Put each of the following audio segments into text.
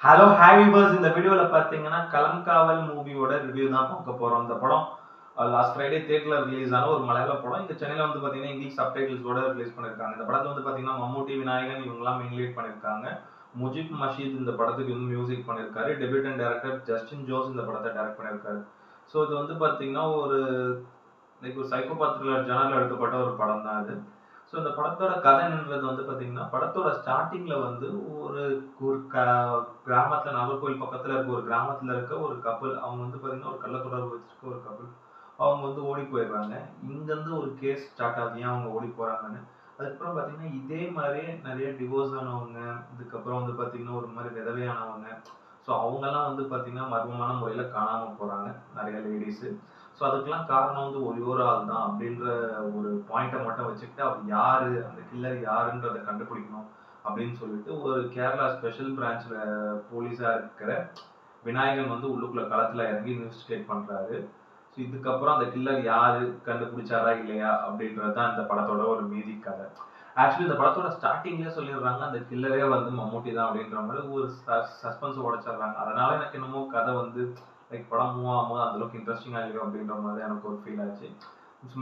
Hello hi viewers, இந்த வீடியோல பாத்தீங்கன்னா கலம்காவல் மூவியோட ரிவ்யூ தான் பார்க்க போறோம். இந்த படம் லாஸ்ட் ஃப்ரைடே தியேட்டர்ல ரிலீஸ் ஆன ஒரு மலையாள படம். இங்க சென்னையில வந்து பாத்தீங்கன்னா இங்கிலீஷ் சப்டைட்டில்ஸோட ரிலீஸ் பண்ணிருக்காங்க. இந்த படத்துல வந்து பாத்தீங்கன்னா மம்முட்டி, விநாயகன் இவங்கெல்லாம் மெயின் லீட் பண்ணிருக்காங்க. முஜிப் மஷீத் இந்த படத்துக்கு வந்து மியூசிக் பண்ணிருக்காரு. டெபியூட்டன் டைரக்டர் ஜஸ்டின் ஜோஸ் இந்த படத்தை டைரக்ட் பண்ணிருக்காரு. ஸோ இது வந்து பாத்தீங்கன்னா ஒரு ஒரு சைக்கோபாத் த்ரில்லர் ஜானர்ல எடுக்கப்பட்ட ஒரு படம் தான் இது. ஸோ இந்த படத்தோட கதை என்னன்றது வந்து பாத்தீங்கன்னா படத்தோட ஸ்டார்டிங்ல வந்து ஒரு ஒரு கிராமத்துல நாகர்கோவில் பக்கத்துல இருக்க ஒரு கிராமத்துல இருக்க ஒரு கப்பல் அவங்க வந்து பாத்தீங்கன்னா ஒரு கள்ள தொடர்பு வச்சிருக்க ஒரு கப்பல் அவங்க வந்து ஓடி போயிடுறாங்க. இங்க இருந்து ஒரு கேஸ் ஸ்டார்ட் ஆகுது ஏன் அவங்க ஓடி போறாங்கன்னு. அதுக்கப்புறம் பாத்தீங்கன்னா இதே மாதிரியே நிறைய டிவோர்ஸ் ஆனவங்க, இதுக்கப்புறம் வந்து பாத்தீங்கன்னா ஒரு மாதிரி விதவையானவங்க, ஸோ அவங்கெல்லாம் வந்து பாத்தீங்கன்னா மர்மமான முறையில காணாம போறாங்க நிறைய லேடிஸ். ஸோ அதுக்கெல்லாம் காரணம் வந்து ஒரே ஒரு ஆள் தான் அப்படின்ற ஒரு பாயிண்ட்டை மட்டும் வச்சுக்கிட்டு அவர் யாரு, அந்த கில்லர் யாருன்றதை கண்டுபிடிக்கணும் அப்படின்னு சொல்லிட்டு ஒரு கேரளா ஸ்பெஷல் பிரான்ச்ல போலீஸா இருக்கிற விநாயகன் வந்து உள்ளுக்குள்ள களத்துல இறங்கி இன்வெஸ்டிகேட் பண்றாரு. ஸோ இதுக்கப்புறம் அந்த கில்லர் யாரு, கண்டுபிடிச்சாரா இல்லையா அப்படின்றது தான் இந்த படத்தோட ஒரு மீதி கதை. ஆக்சுவலி இந்த படத்தோட ஸ்டார்டிங்லேயே சொல்லிடுறாங்க அந்த கில்லரே வந்து மம்முட்டி தான் அப்படின்ற மாதிரி ஒரு சஸ்பென்ஸ் உடைச்சிடுறாங்க. அதனால எனக்கு என்னமோ கதை வந்து படம் மூவ் ஆகும்போது அந்த அளவுக்கு இன்ட்ரெஸ்டிங்கா இருக்கும் அப்படின்ற மாதிரி எனக்கு ஒரு ஃபீல் ஆச்சு.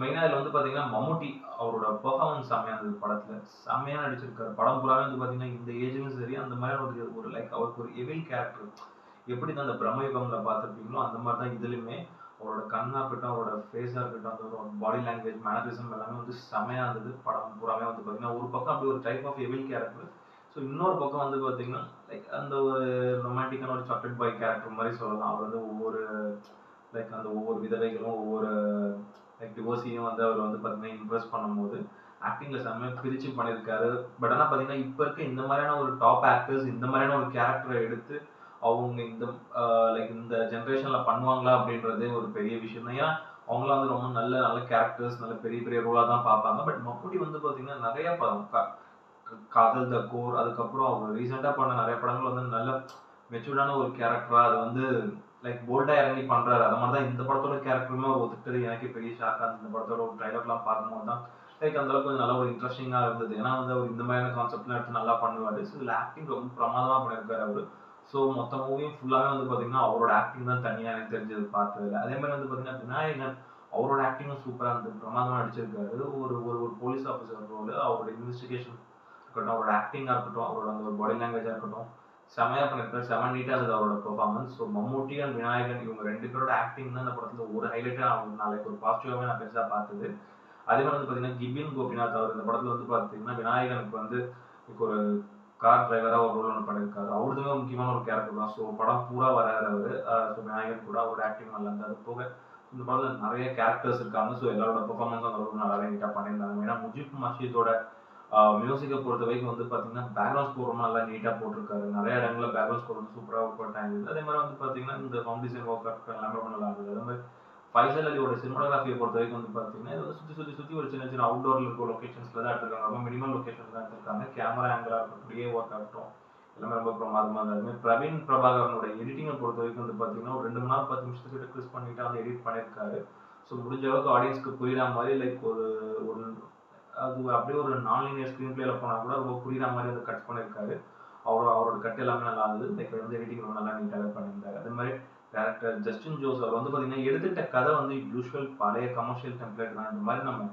மெயினா இதுல வந்து பாத்தீங்கன்னா மம்முட்டி அவரோட பெர்ஃபார்மன்ஸ் செம்மையா இருந்தது. படத்துல செம்மையா நடிச்சிருக்காரு. படம் பூராவே வந்து பாத்தீங்கன்னா இந்த ஏஜ்லயும் சரி அந்த மாதிரி ஒரு அவருக்கு ஒரு எவில் கேரக்டர் எப்படி தான் அந்த பிரம்மயுகம்ல பார்த்துருப்பீங்களோ அந்த மாதிரி தான் இதுலயுமே அவரோட கண்ணா இருக்கட்டும், அவரோட ஃபேஸா இருக்கட்டும், அந்த பாடி லாங்குவேஜ் மேனரிசம் எல்லாமே வந்து செமையா இருந்தது. படம் பூராமே வந்து பாத்தீங்கன்னா ஒரு பக்கம் அப்படி ஒரு type of evil character, so இன்னொரு பக்கம் வந்து பாத்தீங்கன்னா அந்த ஒரு ரொமான்டிக்கான ஒரு சாக்லேட் பாய் கேரக்டர் மாதிரி சொல்லலாம். அவர் வந்து ஒவ்வொரு அந்த ஒவ்வொரு விதவைகளும் ஒவ்வொரு டிவோர்ஸையும் வந்து அவர் வந்து பாத்தீங்கன்னா இம்ப்ரெஸ் பண்ணும்போது ஆக்டிங்ல செம்மையா பிரிச்சு பண்ணியிருக்காரு. பட் ஆனா பாத்தீங்கன்னா இப்ப இருக்க இந்த மாதிரியான ஒரு டாப் ஆக்டர்ஸ் இந்த மாதிரியான ஒரு கேரக்டரை எடுத்து அவங்க இந்த இந்த ஜென்ரேஷன்ல பண்ணுவாங்களா அப்படின்றதே ஒரு பெரிய விஷயம் தான். ஏன்னா அவங்களாம் வந்து ரொம்ப நல்ல நல்ல கேரக்டர்ஸ், நல்ல பெரிய பெரிய ரோலா தான் பார்ப்பாங்க. பட் மம்முட்டி வந்து பாத்தீங்கன்னா நிறைய படம் காதல் த கோர், அதுக்கப்புறம் அவர் ரீசெண்டா பண்ண நிறைய படங்கள் வந்து நல்ல மெச்சூர்டான ஒரு கேரக்டரா அது வந்து போல்டா இறங்கி பண்றாரு. அது மாதிரி தான் இந்த படத்தோட கேரக்டருமே அவர் ஒத்துக்கிட்டது எனக்கு பெரிய ஷாக்கா இருந்தது. இந்த படத்தோட ஒரு ட்ரைலர்லாம் பார்க்கும்போது தான் அந்த அளவுக்கு கொஞ்சம் நல்ல ஒரு இன்ட்ரெஸ்டிங்கா இருந்தது. ஏன்னா வந்து அவர் இந்த மாதிரியான கான்செப்ட்லாம் எடுத்து நல்லா பண்ணுவாரு. ஸோ இதுல ஆக்டிங் ரொம்ப பிரமாதமா பண்ணியிருக்காரு அவரு. ஸோ மொத்த மூவியும் ஃபுல்லாவே வந்து பாத்தீங்கன்னா அவரோட ஆக்டிங் தான் தனியா எனக்கு தெரிஞ்சது பார்த்ததுல. அதே மாதிரி வந்து பாத்தீங்கன்னா விநாயகன் அவரோட ஆக்டிங்கும் சூப்பரா இருந்தது. பிரமாதமா நடிச்சிருக்காரு. ஒரு ஒரு ஒரு போலீஸ் ஆஃபீஸர் ரோல், அவரோட இன்வெஸ்டிகேஷன் இருக்கட்டும், அவரோட ஆக்டிங்கா இருக்கட்டும், அவரோட அந்த ஒரு பாடி லாங்குவேஜா இருக்கட்டும், செமையா பண்ணிருக்காரு. செம நீட்டா இருந்தது அவரோட performance. So Mammootty and Vinayakan இவங்க ரெண்டு பேரோட ஆக்டிங் தான் இந்த படத்துல ஒரு ஹைலைட்டா நாளைக்கு ஒரு பாசிட்டிவாவே நான் பெருசா பார்த்தது. அதே மாதிரி வந்து பாத்தீங்கன்னா கிபின் கோபிநாத் அவர் இந்த படத்துல வந்து பாத்தீங்கன்னா விநாயகனுக்கு வந்து இப்போ ஒரு கார் டிரைவரா ஒரு ரோல் ஒன்று பண்ணியிருக்காரு. அவருதுமே முக்கியமான ஒரு கேரக்டர் தான். ஸோ படம் பூரா வராரு அவரு. ஸோ விநாயகன் கூட அவரோட ஆக்டிங் நல்லா இருந்தது. அது போக இந்த படத்துல நிறைய கேரக்டர்ஸ் இருக்காங்க. ஸோ எல்லாரோட பெர்ஃபார்மன்ஸும் அந்த அளவுக்கு நல்லாவே நீட்டா பண்ணியிருந்தாங்க. ஏன்னா முஜிப் மஷீதோட மியூசிக்கை பொறுத்த வரைக்கும் வந்து பாத்தீங்கன்னா பேக்ரவுண்ட் ஸ்கோர் ரொம்ப நல்லா நீட்டா போட்டிருக்காரு. நிறைய இடங்கள்ல பேக்ரவுண்ட் ஸ்கோர் வந்து சூப்பரா ஒர்க் அவுட் ஆயிருந்தது. அதே மாதிரி வந்து பாத்தீங்கன்னா இந்த சவுண்ட் டிசைன் ஒர்க் அவுட் எல்லாமே ரொம்ப நல்லா இருந்தது. அதே மாதிரி ஃபைசல் அலியோட சினிமாட்டோகிராஃபியை பொறுத்த வரைக்கும் வந்து பாத்தீங்கன்னா இது வந்து சுத்தி ஒரு சின்ன சின்ன அவுட்டோர்ல இருக்க லொகேஷன்ஸ்ல தான் எடுத்திருக்காங்க. ரொம்ப மினிமம் லொகேஷன்ஸ் தான் எடுத்திருக்காங்க. கேமரா ஆங்கிளா இருக்கட்டும், டிஏ ஒர்க் ஆகட்டும், எல்லாமே ரொம்ப பிரமாதமா இருந்தது. பிரவீன் பிரபாகரனோட எடிட்டிங்கை பொறுத்த வரைக்கும் வந்து பாத்தீங்கன்னா ஒரு 2 மணி நேரம் 10 நிமிஷத்துக்கு கிறிஸ் பண்ணிட்டு வந்து எடிட் பண்ணியிருக்காரு. ஸோ முடிஞ்ச அளவுக்கு ஆடியன்ஸ்க்கு புரியுற மாதிரி ஒரு ஒரு அது அப்படியே ஒரு நான்-லீனியர் ஸ்க்ரீன் பிளேல போனா கூட ரொம்ப புரியுற மாதிரி வந்து கட் பண்ணியிருக்காரு. அவரோட கட் எல்லாமே நல்லா இருந்தது. வந்து எடிட்டிங் ரொம்ப நல்லா நீட்டாகவே பண்ணியிருந்தாரு. அதே மாதிரி டேரக்டர் ஜஸ்டின் ஜோஸ் அவர் வந்து பார்த்தீங்கன்னா எடுத்துக்கிட்ட கதை வந்து யூஸ்வல் பழைய கமர்ஷியல் டெம்ப்ளேட் தான். இந்த மாதிரி நம்ம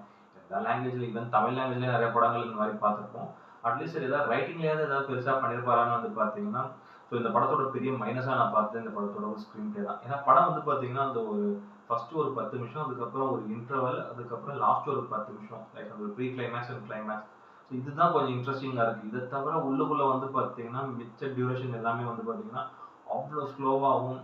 எல்லா லாங்குவேஜ்ல ஈவன் தமிழ் லாங்குவேஜ்லேயே நிறைய படங்கள் இந்த மாதிரி பார்த்துருப்போம். அட்லீஸ்ட் ஏதாவது ரைட்டிங்லேயாவது ஏதாவது பெருசாக பண்ணியிருப்பாரான்னு வந்து பார்த்தீங்கன்னா, ஸோ இந்த படத்தோட பெரிய மைனஸாக நான் பார்த்தது இந்த படத்தோட ஒரு ஸ்க்ரீன் பிளே தான். ஏன்னா படம் வந்து பார்த்தீங்கன்னா அந்த ஒரு ஃபர்ஸ்ட் ஒரு 10 நிமிஷம், அதுக்கப்புறம் ஒரு இன்டர்வல், அதுக்கப்புறம் லாஸ்ட் ஒரு 10 நிமிஷம் அந்த ஒரு pre climax and climax. So இதுதான் கொஞ்சம் இன்ட்ரெஸ்டிங்காக இருக்குது. இதை தவிர உள்ளுக்குள்ள வந்து பார்த்தீங்கன்னா மிச்ச டியூரேஷன் எல்லாமே வந்து பார்த்தீங்கன்னா அவ்வளோ ஸ்லோவாகவும்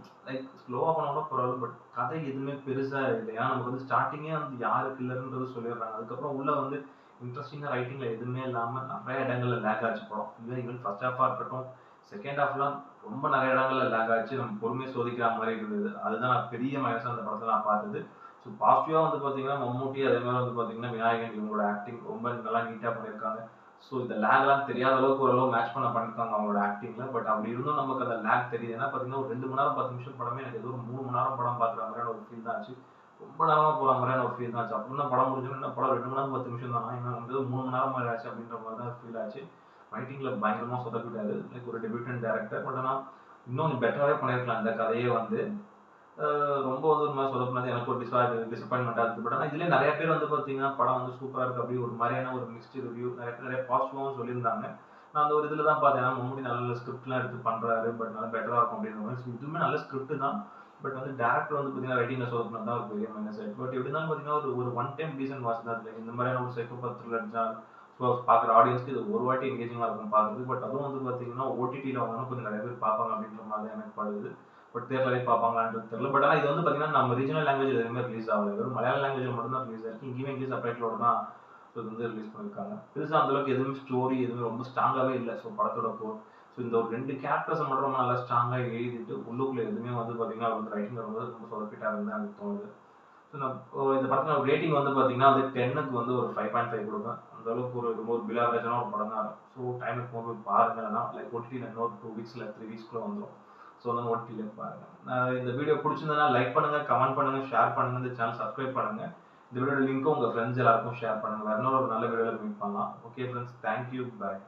ஸ்லோவாக பண்ண கூட பரவாயில்ல. பட் கதை எதுவுமே பெருசாக இல்லை. ஏன்னா நமக்கு வந்து ஸ்டார்டிங்கே வந்து யாரு கில்லர்ன்றது சொல்லிடுறாங்க. அதுக்கப்புறம் உள்ள வந்து இன்ட்ரெஸ்டிங்காக ரைட்டிங்கில் எதுவுமே இல்லாமல் நிறைய இடங்கள்ல லேக் ஆச்சு படம். ஈவன் ஃபர்ஸ்ட் ஹாஃபாக இருக்கட்டும், செகண்ட் ஹாஃப்லாம் ரொம்ப நிறைய இடங்கள்ல லேக் ஆச்சு. நம்ம பொறுமையை சோதிக்கிற மாதிரி இருந்தது. அதுதான் நான் பெரிய மைனஸாக அந்த படத்தில் நான் பார்த்தது. ஸோ பாசிட்டிவாக வந்து பார்த்தீங்கன்னா மம்முட்டி, அதே மாதிரி வந்து பார்த்தீங்கன்னா விநாயகன் இவங்களோட ஆக்டிங் ரொம்ப நல்லா நீட்டாக பண்ணியிருக்காங்க. ஸோ இந்த லேக்லாம் தெரியாத அளவுக்கு ஓரளவு மேட்ச் பண்ணிருக்காங்க அவங்களோட ஆக்டிங்ல. பட் அப்படி இருந்தும் நமக்கு அந்த லேக் தெரியுது. ஏன்னா பார்த்தீங்கன்னா ஒரு 2 மணி நேரம் 10 நிமிஷம் படமே எனக்கு ஏதோ ஒரு 3 மணி நேரம் படம் பார்க்குற மாதிரியான ஒரு ஃபீல் தான் ஆச்சு. ரொம்ப நேரமா போகிற மாதிரியான ஒரு ஃபீல் தான் ஆச்சு. அப்படின்னா படம் முடிஞ்சோன்னா படம் 2 மணி நேரம் 10 நிமிஷம் தானா, இன்னும் வந்து 3 மணி நேரம் ஆச்சு அப்படின்ற மாதிரி தான் ஃபீல் ஆச்சு. ரைட்டிங்ல பயங்கரமா சொதப்பிட்டாரு. ஒரு டெபியூட்டன் டேரக்டர். பட் ஆனால் இன்னும் கொஞ்சம் பெட்டராகவே பண்ணியிருக்கலாம் இந்த கதையே வந்து. ரொம்ப வந்து ஒரு மாதிரி சொதப்பினது எனக்கு ஒரு டிசப்பாயின்மெண்ட்டாக இருக்குது. பட் ஆனால் இதுலேயே நிறைய பேர் வந்து பார்த்தீங்கன்னா படம் வந்து சூப்பராக இருக்குது அப்படி ஒரு மாதிரியான ஒரு மிக்ஸ்டு ரிவ்யூ நிறைய பேர் நிறைய பாசிட்டிவாகவும் சொல்லியிருந்தாங்க. நான் அந்த ஒரு இதில் தான் பார்த்தேன் மம்முடி நல்ல ஸ்கிரிப்ட்லாம் எடுத்து பண்ணுறாரு, பட் நல்லா பெட்டராக இருக்கும் அப்படின்ற மாதிரி. ஸோ இதுவுமே நல்ல ஸ்கிரிப்ட் தான், பட் வந்து டேரக்டர் வந்து பார்த்தீங்கன்னா ரைட்டிங்கில் சொதப்பினது தான் ஒரு பெரிய மைனஸ் ஆயிடுச்சு. பட் எப்படி இருந்தாலும் பார்த்தீங்கன்னா ஒரு ஒன் டைம் டீசன்ட் வாட்ச் தான் இல்லை இந்த மாதிரியான ஒரு சைக்கோபாத் த்ரில்லர் ஜான். ஸோ பார்க்குற ஆடியன்ஸ்க்கு இது ஒரு வாட்டி எங்கேஜிங்காக இருக்கும் பார்க்குறது. பட் அதுவும் வந்து பார்த்தீங்கன்னா ஓடிடியில் வந்தாலும் கொஞ்சம் நிறைய பேர் பார்ப்பாங்க அப்படின்ற மாதிரி தான் எனக்கு படுது. பட் தேட்டர்லேயே பார்ப்பாங்களான்றது தெரியல. பட் ஆனால் இது வந்து பார்த்தீங்கன்னா நம்ம ரீஜனல் லாங்குவேஜ் எதுவுமே ரிலீஸ் ஆகல, வெறும் மலையாள லாங்குவேஜில் மட்டும் தான் ரிலீஸ் ஆயிருக்கு. இங்கேயுமே இங்கிலீஷ் சப்டைட்டிலோட தான் இது வந்து ரிலீஸ் பண்ணியிருக்காங்க. பெருசாக அந்தளவுக்கு எதுவுமே ஸ்டோரி எதுவுமே ரொம்ப ஸ்ட்ராங்காகவே இல்லை. ஸோ படத்தோட ஸோ இந்த ஒரு 2 கேரக்டர்ஸை மட்டும் ரொம்ப நல்லா ஸ்ட்ராங்காக எழுதிட்டு உள்ளுக்குள்ளே எதுவுமே வந்து பார்த்தீங்கன்னா அவர் வந்து ரைட்டிங் வரும்போது ரொம்ப சொதப்பிட்டாருன்னு தான் எனக்கு தோணுது. ஸோ நான் இந்த படத்தில் ரேட்டிங் வந்து பார்த்தீங்கன்னா வந்து 10க்கு வந்து ஒரு 5.5 கொடுப்பேன். அந்த அளவுக்கு ரொம்ப ஒரு பிலோ ஆவரேஜான ஒரு படம் தான். ஸோ டைம் இருக்கும்போது பாருங்க, இல்லைனா லைக் ஓடிடியில் இன்னொரு 2 வீக்ஸ் இல்லை 3 வீக்ஸ்க்குள்ள வந்துடும். ஸோ வந்து ஓடிடியில் பாருங்க. இந்த வீடியோ பிடிச்சிருந்ததுன்னா லைக் பண்ணுங்க, கமெண்ட் பண்ணுங்க, ஷேர் பண்ணுங்க, இந்த சேனல் சப்ஸ்கிரைப் பண்ணுங்க. இந்த வீடியோட லிங்க்கும் உங்கள் ஃப்ரெண்ட்ஸ் எல்லாருக்கும் ஷேர் பண்ணுங்க. வேற இன்னொரு நல்ல வீடியோவில் மீட் பண்ணலாம். ஓகே ஃப்ரெண்ட்ஸ், தேங்க்யூ, பாய்.